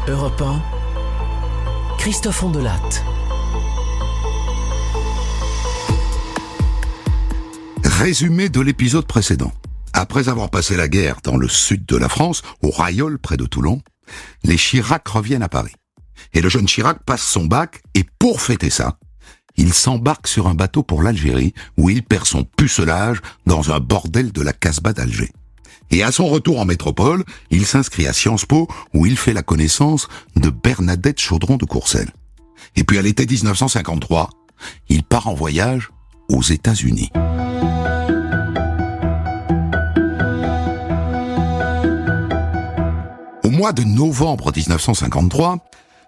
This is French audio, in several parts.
Europe 1, Christophe Ondelatte. Résumé de l'épisode précédent. Après avoir passé la guerre dans le sud de la France, au Raillol près de Toulon, les Chirac reviennent à Paris. Et le jeune Chirac passe son bac et pour fêter ça, il s'embarque sur un bateau pour l'Algérie où il perd son pucelage dans un bordel de la Casbah d'Alger. Et à son retour en métropole, il s'inscrit à Sciences Po où il fait la connaissance de Bernadette Chaudron de Courcelles. Et puis à l'été 1953, il part en voyage aux États-Unis. Au mois de novembre 1953,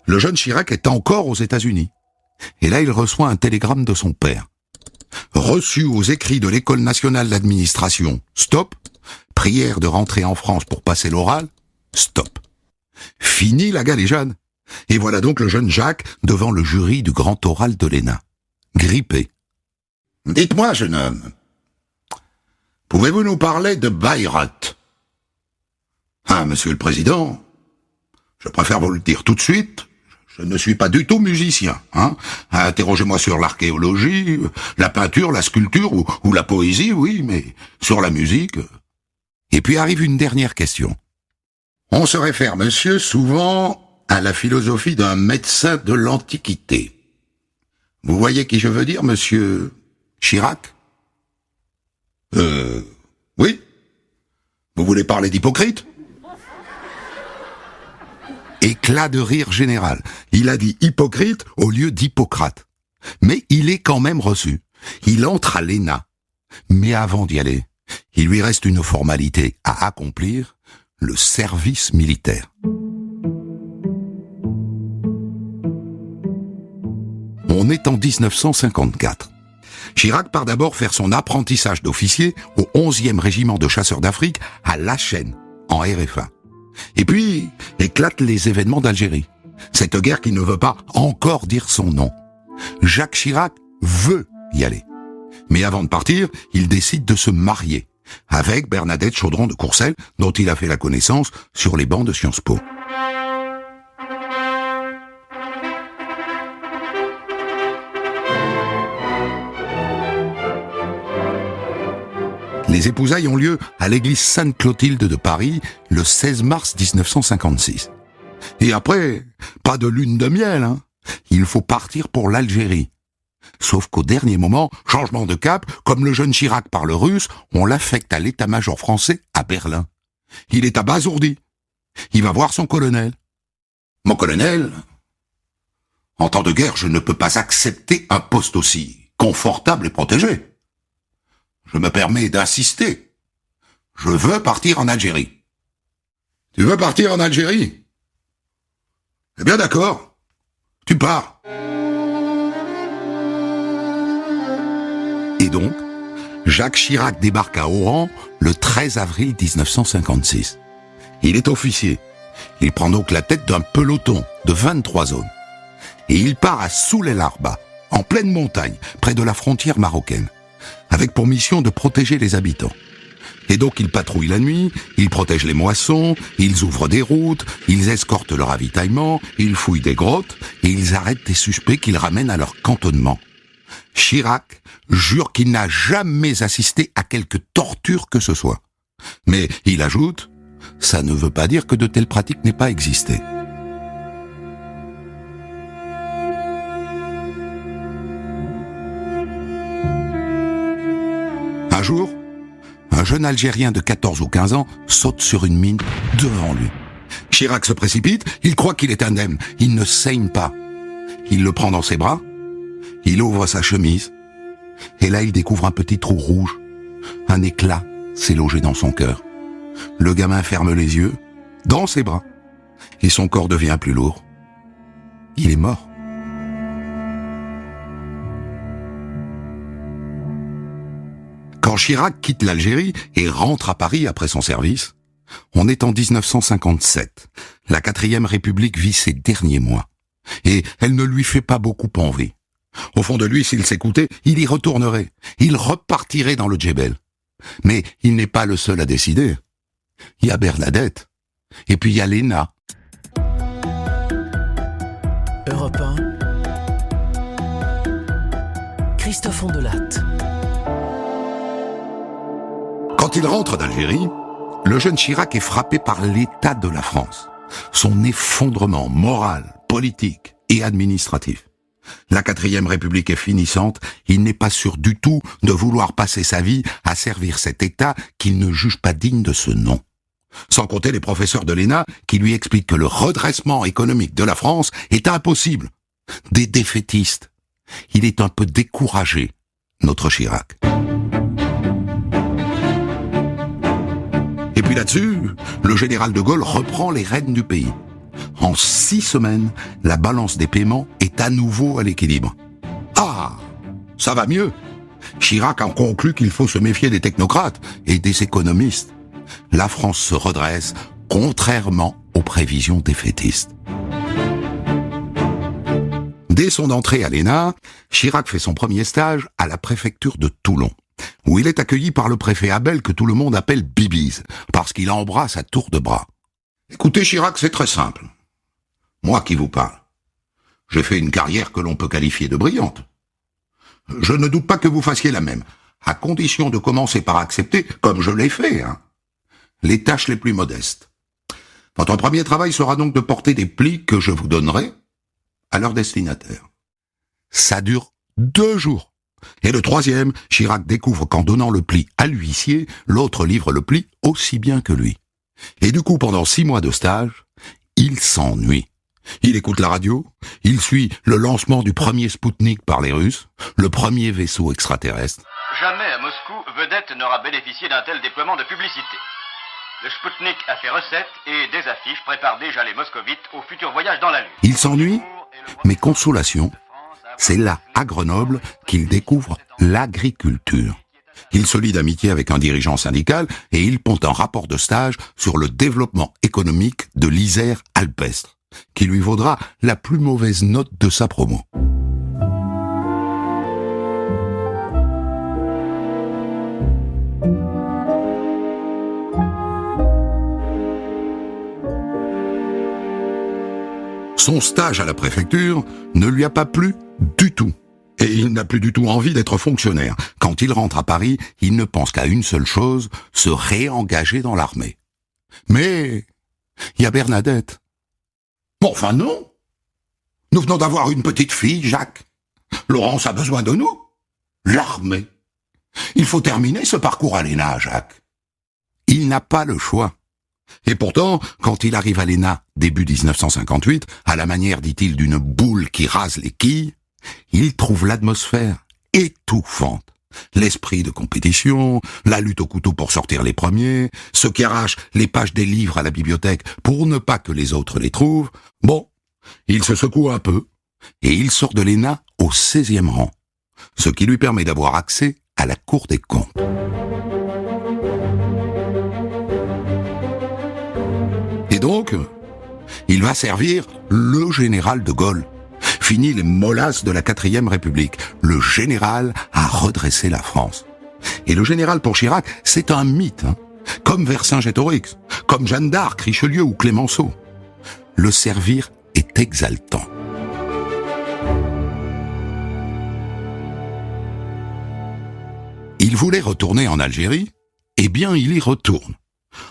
le jeune Chirac est encore aux États-Unis. Et là, il reçoit un télégramme de son père. Reçu aux écrits de l'École nationale d'administration, stop. Prière de rentrer en France pour passer l'oral, stop. Fini la galéjade. Et voilà donc le jeune Jacques devant le jury du grand oral de l'ENA. Grippé. Dites-moi, jeune homme, pouvez-vous nous parler de Bayreuth? Ah, monsieur le président, je préfère vous le dire tout de suite, je ne suis pas du tout musicien, hein. Interrogez-moi sur l'archéologie, la peinture, la sculpture ou la poésie, oui, mais sur la musique... Et puis arrive une dernière question. On se réfère, monsieur, souvent à la philosophie d'un médecin de l'Antiquité. Vous voyez qui je veux dire, monsieur Chirac? Oui. Vous voulez parler d'Hippocrate? Éclat de rire général. Il a dit Hippocrate au lieu d'Hippocrate. Mais il est quand même reçu. Il entre à l'ENA. Mais avant d'y aller, il lui reste une formalité à accomplir, le service militaire. On est en 1954. Chirac part d'abord faire son apprentissage d'officier au 11e régiment de chasseurs d'Afrique à La Chêne, en RFA. Et puis, éclatent les événements d'Algérie. Cette guerre qui ne veut pas encore dire son nom. Jacques Chirac veut y aller. Mais avant de partir, il décide de se marier avec Bernadette Chaudron de Courcelles, dont il a fait la connaissance sur les bancs de Sciences Po. Les épousailles ont lieu à l'église Sainte-Clotilde de Paris le 16 mars 1956. Et après, pas de lune de miel, hein. Il faut partir pour l'Algérie. Sauf qu'au dernier moment, changement de cap, comme le jeune Chirac parle russe, on l'affecte à l'état-major français à Berlin. Il est abasourdi. Il va voir son colonel. Mon colonel, en temps de guerre, je ne peux pas accepter un poste aussi confortable et protégé. Je me permets d'insister. Je veux partir en Algérie. Tu veux partir en Algérie? Eh bien d'accord. Tu pars. Et donc, Jacques Chirac débarque à Oran le 13 avril 1956. Il est officier. Il prend donc la tête d'un peloton de 23 hommes. Et il part à Soul El Arba, en pleine montagne, près de la frontière marocaine, avec pour mission de protéger les habitants. Et donc ils patrouillent la nuit, ils protègent les moissons, ils ouvrent des routes, ils escortent le ravitaillement, ils fouillent des grottes et ils arrêtent des suspects qu'ils ramènent à leur cantonnement. Chirac jure qu'il n'a jamais assisté à quelque torture que ce soit. Mais il ajoute, ça ne veut pas dire que de telles pratiques n'aient pas existé. Un jour, un jeune Algérien de 14 ou 15 ans saute sur une mine devant lui. Chirac se précipite, il croit qu'il est indemne, il ne saigne pas. Il le prend dans ses bras, il ouvre sa chemise, et là il découvre un petit trou rouge. Un éclat s'est logé dans son cœur. Le gamin ferme les yeux, dans ses bras, et son corps devient plus lourd. Il est mort. Quand Chirac quitte l'Algérie et rentre à Paris après son service, on est en 1957. La 4e République vit ses derniers mois. Et elle ne lui fait pas beaucoup envie. Au fond de lui, s'il s'écoutait, il y retournerait. Il repartirait dans le Djebel. Mais il n'est pas le seul à décider. Il y a Bernadette. Et puis il y a l'ENA. Christophe Ondelatte. Quand il rentre d'Algérie, le jeune Chirac est frappé par l'état de la France, son effondrement moral, politique et administratif. La 4e République est finissante, il n'est pas sûr du tout de vouloir passer sa vie à servir cet État qu'il ne juge pas digne de ce nom. Sans compter les professeurs de l'ENA qui lui expliquent que le redressement économique de la France est impossible. Des défaitistes. Il est un peu découragé, notre Chirac. Et puis là-dessus, le général de Gaulle reprend les rênes du pays. En 6 semaines, la balance des paiements est à nouveau à l'équilibre. Ah, ça va mieux. Chirac a conclu qu'il faut se méfier des technocrates et des économistes. La France se redresse, contrairement aux prévisions défaitistes. Dès son entrée à l'ENA, Chirac fait son premier stage à la préfecture de Toulon, où il est accueilli par le préfet Abel que tout le monde appelle Bibise, parce qu'il embrasse à tour de bras. Écoutez Chirac, c'est très simple. Moi qui vous parle, j'ai fait une carrière que l'on peut qualifier de brillante. Je ne doute pas que vous fassiez la même, à condition de commencer par accepter, comme je l'ai fait, les tâches les plus modestes. Votre premier travail sera donc de porter des plis que je vous donnerai à leur destinataire. Ça dure 2 jours. Et le 3e, Chirac découvre qu'en donnant le pli à l'huissier, l'autre livre le pli aussi bien que lui. Et du coup, pendant 6 mois de stage, il s'ennuie. Il écoute la radio, il suit le lancement du premier Spoutnik par les Russes, le premier vaisseau extraterrestre. Jamais à Moscou, vedette n'aura bénéficié d'un tel déploiement de publicité. Le Spoutnik a fait recette et des affiches préparent déjà les moscovites au futur voyage dans la Lune. Il s'ennuie, mais consolation, c'est là, à Grenoble, qu'il découvre l'agriculture. Il se lie d'amitié avec un dirigeant syndical et il pond un rapport de stage sur le développement économique de l'Isère alpestre, qui lui vaudra la plus mauvaise note de sa promo. Son stage à la préfecture ne lui a pas plu du tout. Et il n'a plus du tout envie d'être fonctionnaire. Quand il rentre à Paris, il ne pense qu'à une seule chose, se réengager dans l'armée. Mais il y a Bernadette. Bon, enfin non. Nous venons d'avoir une petite fille, Jacques. Laurence a besoin de nous. L'armée. Il faut terminer ce parcours à l'ENA, Jacques. Il n'a pas le choix. Et pourtant, quand il arrive à l'ENA, début 1958, à la manière, dit-il, d'une boule qui rase les quilles, il trouve l'atmosphère étouffante. L'esprit de compétition, la lutte au couteau pour sortir les premiers, ceux qui arrachent les pages des livres à la bibliothèque pour ne pas que les autres les trouvent. Bon, il se secoue un peu, et il sort de l'ENA au 16e rang, ce qui lui permet d'avoir accès à la Cour des comptes. Et donc, il va servir le général de Gaulle. Fini les molasses de la 4e République. Le général a redressé la France. Et le général pour Chirac, c'est un mythe, comme Vercingétorix, comme Jeanne d'Arc, Richelieu ou Clémenceau. Le servir est exaltant. Il voulait retourner en Algérie, eh bien il y retourne.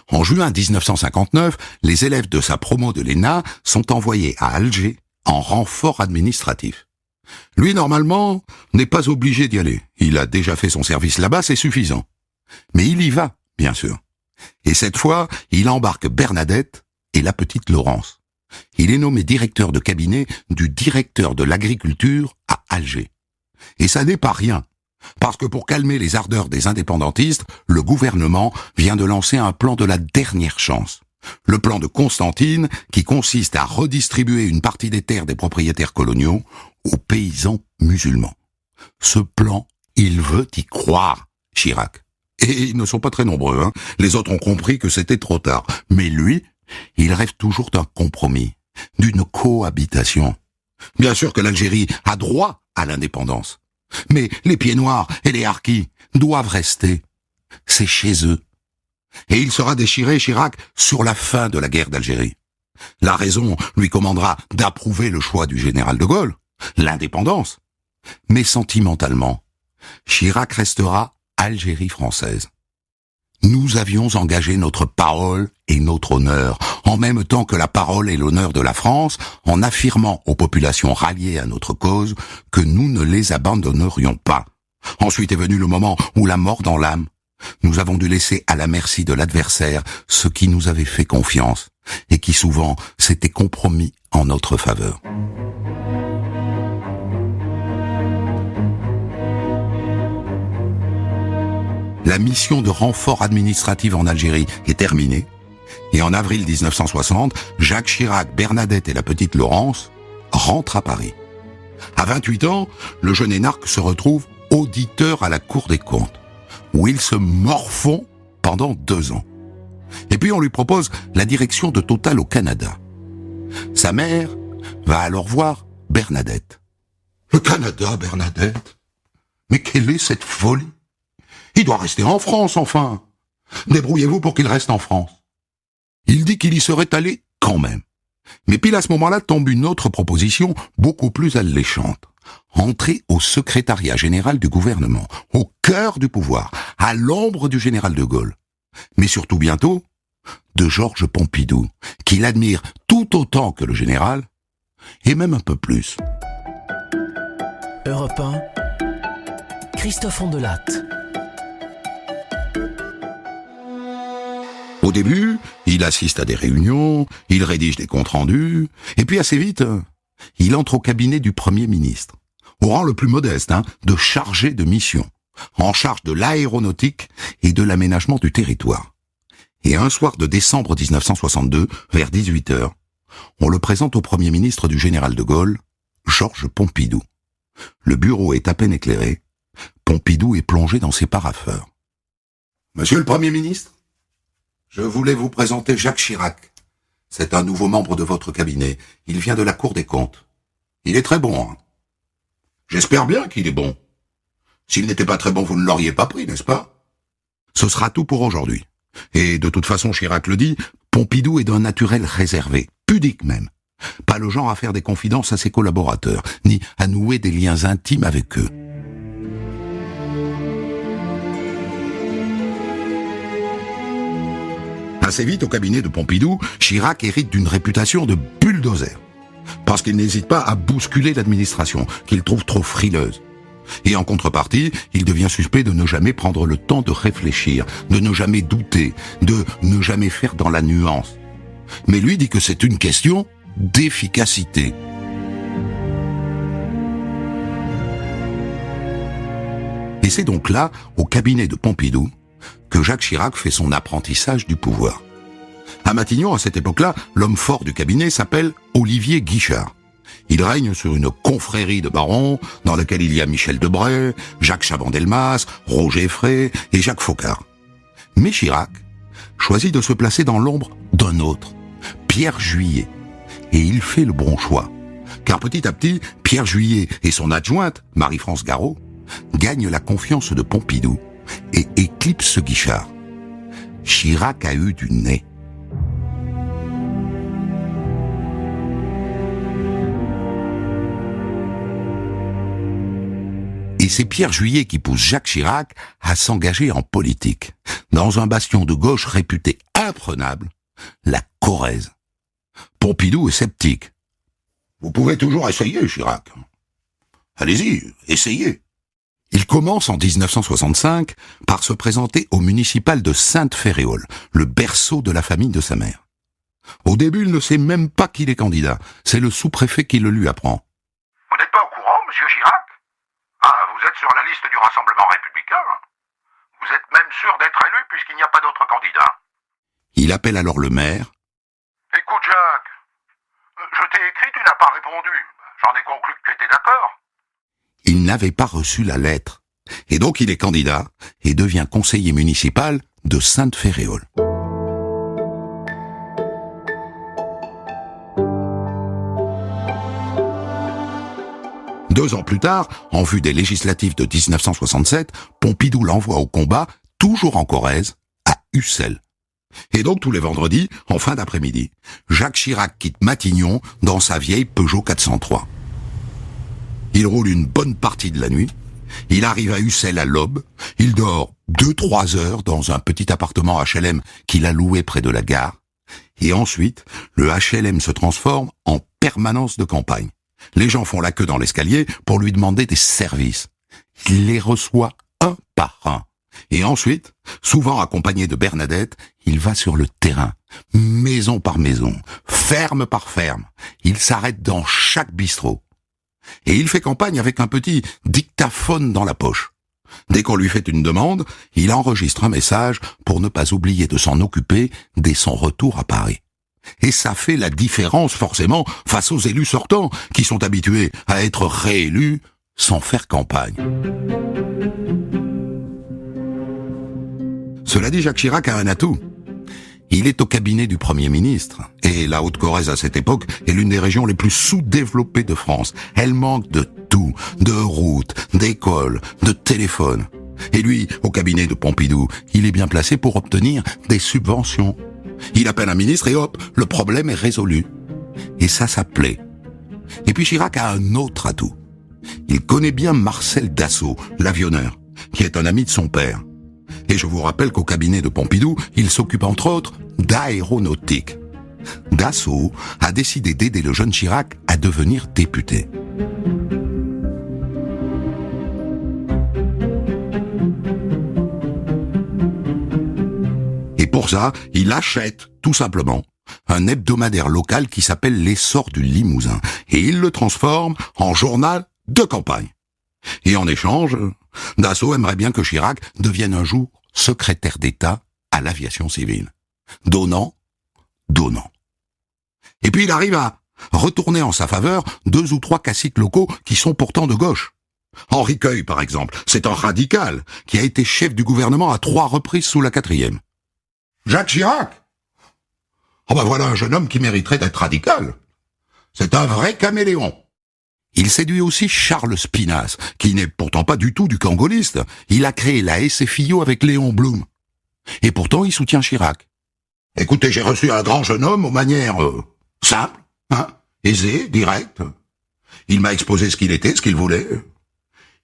En juin 1959, les élèves de sa promo de l'ENA sont envoyés à Alger en renfort administratif. Lui, normalement, n'est pas obligé d'y aller. Il a déjà fait son service là-bas, c'est suffisant. Mais il y va, bien sûr. Et cette fois, il embarque Bernadette et la petite Laurence. Il est nommé directeur de cabinet du directeur de l'agriculture à Alger. Et ça n'est pas rien. Parce que pour calmer les ardeurs des indépendantistes, le gouvernement vient de lancer un plan de la dernière chance. Le plan de Constantine, qui consiste à redistribuer une partie des terres des propriétaires coloniaux aux paysans musulmans. Ce plan, il veut y croire, Chirac. Et ils ne sont pas très nombreux, Les autres ont compris que c'était trop tard. Mais lui, il rêve toujours d'un compromis, d'une cohabitation. Bien sûr que l'Algérie a droit à l'indépendance. Mais les pieds noirs et les harkis doivent rester. C'est chez eux. Et il sera déchiré, Chirac, sur la fin de la guerre d'Algérie. La raison lui commandera d'approuver le choix du général de Gaulle, l'indépendance. Mais sentimentalement, Chirac restera Algérie française. Nous avions engagé notre parole et notre honneur, en même temps que la parole et l'honneur de la France, en affirmant aux populations ralliées à notre cause que nous ne les abandonnerions pas. Ensuite est venu le moment où la mort dans l'âme. Nous avons dû laisser à la merci de l'adversaire ce qui nous avait fait confiance et qui souvent s'était compromis en notre faveur. La mission de renfort administratif en Algérie est terminée, et en avril 1960, Jacques Chirac, Bernadette et la petite Laurence rentrent à Paris. À 28 ans, le jeune énarque se retrouve auditeur à la Cour des comptes, où il se morfond pendant 2 ans. Et puis on lui propose la direction de Total au Canada. Sa mère va alors voir Bernadette. « Le Canada, Bernadette? Mais quelle est cette folie? Il doit rester en France, enfin. Débrouillez-vous pour qu'il reste en France. » Il dit qu'il y serait allé quand même. Mais pile à ce moment-là tombe une autre proposition beaucoup plus alléchante. Entrer au secrétariat général du gouvernement, au cœur du pouvoir, à l'ombre du général de Gaulle. Mais surtout bientôt, de Georges Pompidou, qu'il admire tout autant que le général, et même un peu plus. Europe 1, Christophe Ondelatte. Au début, il assiste à des réunions, il rédige des comptes rendus, et puis assez vite, il entre au cabinet du Premier ministre, au rang le plus modeste, de chargé de mission, en charge de l'aéronautique et de l'aménagement du territoire. Et un soir de décembre 1962, vers 18h, on le présente au Premier ministre du général de Gaulle, Georges Pompidou. Le bureau est à peine éclairé, Pompidou est plongé dans ses parapheurs. « Monsieur le Premier ministre, je voulais vous présenter Jacques Chirac. C'est un nouveau membre de votre cabinet. Il vient de la Cour des comptes. Il est très bon. J'espère bien qu'il est bon. S'il n'était pas très bon, vous ne l'auriez pas pris, n'est-ce pas? Ce sera tout pour aujourd'hui. Et de toute façon, Chirac le dit, Pompidou est d'un naturel réservé, pudique même. Pas le genre à faire des confidences à ses collaborateurs, ni à nouer des liens intimes avec eux. Assez vite, au cabinet de Pompidou, Chirac hérite d'une réputation de bulldozer. Parce qu'il n'hésite pas à bousculer l'administration, qu'il trouve trop frileuse. Et en contrepartie, il devient suspect de ne jamais prendre le temps de réfléchir, de ne jamais douter, de ne jamais faire dans la nuance. Mais lui dit que c'est une question d'efficacité. Et c'est donc là, au cabinet de Pompidou, que Jacques Chirac fait son apprentissage du pouvoir. À Matignon, à cette époque-là, l'homme fort du cabinet s'appelle Olivier Guichard. Il règne sur une confrérie de barons, dans laquelle il y a Michel Debré, Jacques Chaban-Delmas, Roger Frey et Jacques Foccart. Mais Chirac choisit de se placer dans l'ombre d'un autre, Pierre Juillet. Et il fait le bon choix. Car petit à petit, Pierre Juillet et son adjointe, Marie-France Garot, gagnent la confiance de Pompidou et éclipsent Guichard. Chirac a eu du nez. Et c'est Pierre Juillet qui pousse Jacques Chirac à s'engager en politique, dans un bastion de gauche réputé imprenable, la Corrèze. Pompidou est sceptique. « Vous pouvez toujours essayer, Chirac. Allez-y, essayez. » Il commence en 1965 par se présenter au municipal de Sainte-Féréole, le berceau de la famille de sa mère. Au début, il ne sait même pas qu'il est candidat. C'est le sous-préfet qui le lui apprend. « Vous n'êtes pas au courant, monsieur Chirac? Ah, vous êtes sur la liste du Rassemblement républicain. Vous êtes même sûr d'être élu puisqu'il n'y a pas d'autre candidat. » Il appelle alors le maire. « Écoute, Jacques, je t'ai écrit, tu n'as pas répondu. J'en ai conclu que tu étais d'accord. » Il n'avait pas reçu la lettre. Et donc il est candidat et devient conseiller municipal de Sainte-Féréole. Deux ans plus tard, en vue des législatives de 1967, Pompidou l'envoie au combat, toujours en Corrèze, à Ussel. Et donc tous les vendredis, en fin d'après-midi, Jacques Chirac quitte Matignon dans sa vieille Peugeot 403. Il roule une bonne partie de la nuit, Il arrive à Ussel à l'aube, il dort 2-3 heures dans un petit appartement HLM qu'il a loué près de la gare, et ensuite, le HLM se transforme en permanence de campagne. Les gens font la queue dans l'escalier pour lui demander des services. Il les reçoit un par un. Et ensuite, souvent accompagné de Bernadette, il va sur le terrain, maison par maison, ferme par ferme. Il s'arrête dans chaque bistrot. Et il fait campagne avec un petit dictaphone dans la poche. Dès qu'on lui fait une demande, il enregistre un message pour ne pas oublier de s'en occuper dès son retour à Paris. Et ça fait la différence forcément face aux élus sortants qui sont habitués à être réélus sans faire campagne. Cela dit, Jacques Chirac a un atout. Il est au cabinet du Premier ministre. Et la Haute-Corrèze à cette époque est l'une des régions les plus sous-développées de France. Elle manque de tout, de routes, d'écoles, de téléphones. Et lui, au cabinet de Pompidou, il est bien placé pour obtenir des subventions. Il appelle un ministre et hop, le problème est résolu. Et ça plaît. Et puis Chirac a un autre atout. Il connaît bien Marcel Dassault, l'avionneur, qui est un ami de son père. Et je vous rappelle qu'au cabinet de Pompidou, il s'occupe entre autres d'aéronautique. Dassault a décidé d'aider le jeune Chirac à devenir député. Et pour ça, il achète, tout simplement, un hebdomadaire local qui s'appelle L'Essor du Limousin. Et il le transforme en journal de campagne. Et en échange, Dassault aimerait bien que Chirac devienne un jour secrétaire d'État à l'aviation civile. Donnant. Et puis il arrive à retourner en sa faveur 2 ou 3 caciques locaux qui sont pourtant de gauche. Henri Queuille, par exemple, c'est un radical qui a été chef du gouvernement à 3 reprises sous la 4e. Jacques Chirac. Voilà un jeune homme qui mériterait d'être radical. C'est un vrai caméléon. Il séduit aussi Charles Spinasse, qui n'est pourtant pas du tout du camp gaulliste. Il a créé la SFIO avec Léon Blum. Et pourtant, il soutient Chirac. Écoutez, j'ai reçu un grand jeune homme aux manières simples, aisées, directes. Il m'a exposé ce qu'il était, ce qu'il voulait.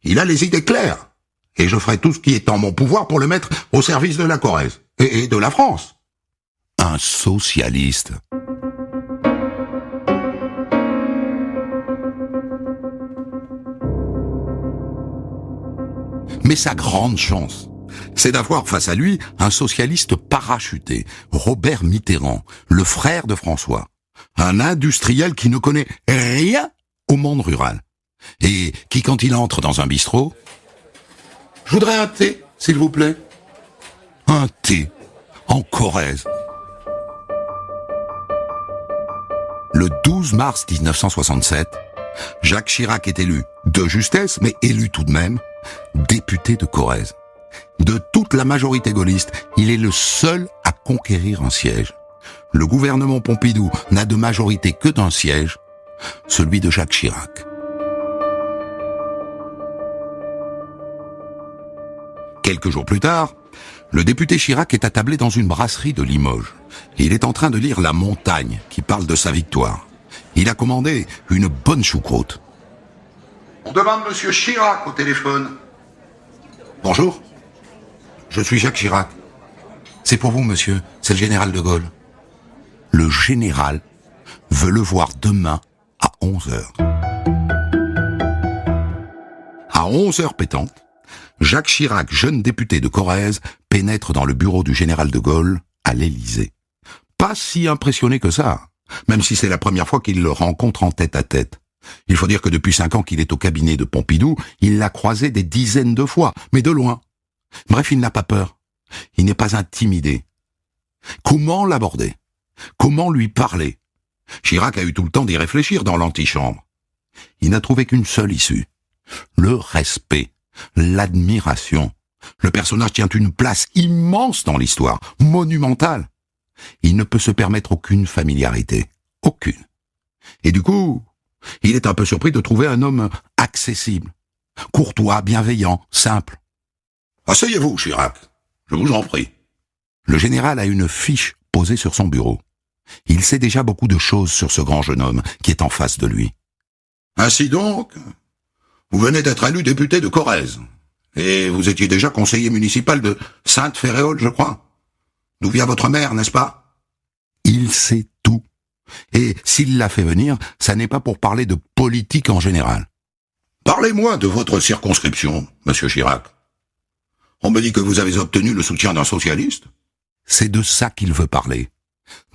Il a les idées claires. Et je ferai tout ce qui est en mon pouvoir pour le mettre au service de la Corrèze et de la France. Un socialiste. Mais sa grande chance, c'est d'avoir face à lui un socialiste parachuté, Robert Mitterrand, le frère de François, un industriel qui ne connaît rien au monde rural, et qui, quand il entre dans un bistrot, « Je voudrais un thé, s'il vous plaît. » Un thé, en Corrèze. Le 12 mars 1967, Jacques Chirac est élu de justesse, mais élu tout de même, député de Corrèze. De toute la majorité gaulliste, il est le seul à conquérir un siège. Le gouvernement Pompidou n'a de majorité que d'un siège, celui de Jacques Chirac. Quelques jours plus tard, le député Chirac est attablé dans une brasserie de Limoges. Il est en train de lire La Montagne, qui parle de sa victoire. Il a commandé une bonne choucroute. On demande Monsieur Chirac au téléphone. Bonjour, je suis Jacques Chirac. C'est pour vous, monsieur, c'est le général de Gaulle. Le général veut le voir demain à 11h. À 11h pétantes, Jacques Chirac, jeune député de Corrèze, pénètre dans le bureau du général de Gaulle à l'Élysée. Pas si impressionné que ça, même si c'est la première fois qu'il le rencontre en tête à tête. Il faut dire que depuis 5 ans qu'il est au cabinet de Pompidou, il l'a croisé des dizaines de fois, mais de loin. Bref, il n'a pas peur. Il n'est pas intimidé. Comment l'aborder? Comment lui parler? Chirac a eu tout le temps d'y réfléchir dans l'antichambre. Il n'a trouvé qu'une seule issue. Le respect, l'admiration. Le personnage tient une place immense dans l'histoire, monumentale. Il ne peut se permettre aucune familiarité. Aucune. Et du coup, il est un peu surpris de trouver un homme accessible, courtois, bienveillant, simple. « Asseyez-vous, Chirac, je vous en prie. » Le général a une fiche posée sur son bureau. Il sait déjà beaucoup de choses sur ce grand jeune homme qui est en face de lui. « Ainsi donc, Vous venez d'être élu député de Corrèze. Et vous étiez déjà conseiller municipal de Sainte-Féréole, je crois. D'où vient votre mère, n'est-ce pas? Il sait tout. Et s'il l'a fait venir, ça n'est pas pour parler de politique en général. Parlez-moi de votre circonscription, monsieur Chirac. On me dit que vous avez obtenu le soutien d'un socialiste. C'est de ça qu'il veut parler.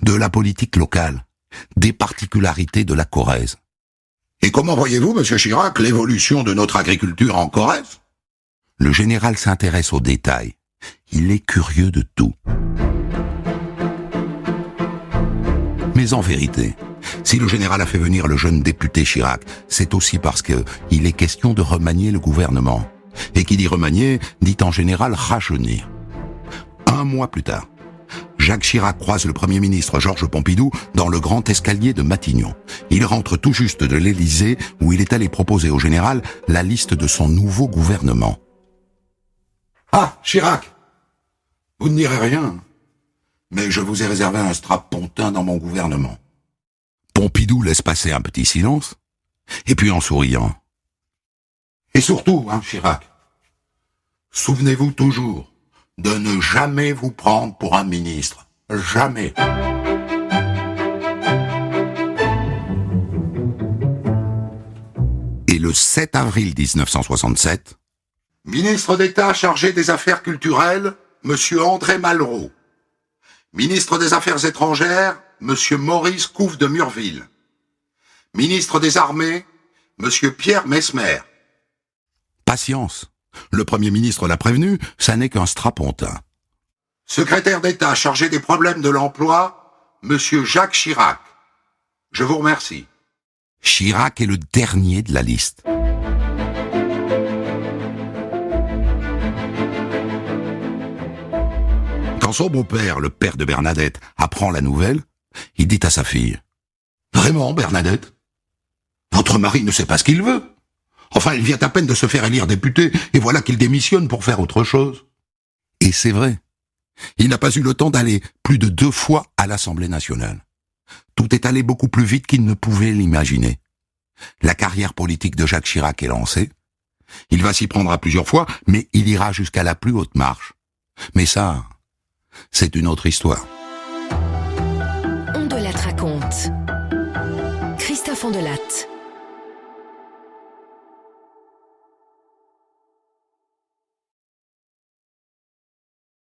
De la politique locale. Des particularités de la Corrèze. Et comment voyez-vous, monsieur Chirac, l'évolution de notre agriculture en Corrèze? Le général s'intéresse aux détails. Il est curieux de tout. Mais en vérité, si le général a fait venir le jeune député Chirac, c'est aussi parce que il est question de remanier le gouvernement. Et qui dit remanier, dit en général rajeunir. 1 mois plus tard, Jacques Chirac croise le Premier ministre Georges Pompidou dans le grand escalier de Matignon. Il rentre tout juste de l'Élysée où il est allé proposer au général la liste de son nouveau gouvernement. « Ah, Chirac, vous ne direz rien, mais je vous ai réservé un strapontin dans mon gouvernement. » Pompidou laisse passer un petit silence, et puis en souriant. « Et surtout, Chirac, souvenez-vous toujours de ne jamais vous prendre pour un ministre. Jamais. » Et le 7 avril 1967, ministre d'État chargé des Affaires culturelles, Monsieur André Malraux. Ministre des Affaires étrangères, Monsieur Maurice Couve de Murville. Ministre des Armées, Monsieur Pierre Mesmer. Patience. Le Premier ministre l'a prévenu, ça n'est qu'un strapontin. Secrétaire d'État chargé des problèmes de l'emploi, Monsieur Jacques Chirac. Je vous remercie. Chirac est le dernier de la liste. Quand son beau-père, le père de Bernadette, apprend la nouvelle, il dit à sa fille « Vraiment, Bernadette? Votre mari ne sait pas ce qu'il veut. Enfin, il vient à peine de se faire élire député, et voilà qu'il démissionne pour faire autre chose. » Et c'est vrai. Il n'a pas eu le temps d'aller plus de 2 fois à l'Assemblée nationale. Tout est allé beaucoup plus vite qu'il ne pouvait l'imaginer. La carrière politique de Jacques Chirac est lancée. Il va s'y prendre à plusieurs fois, mais il ira jusqu'à la plus haute marche. Mais ça, c'est une autre histoire. On de la raconte. Christophe Ondelatte.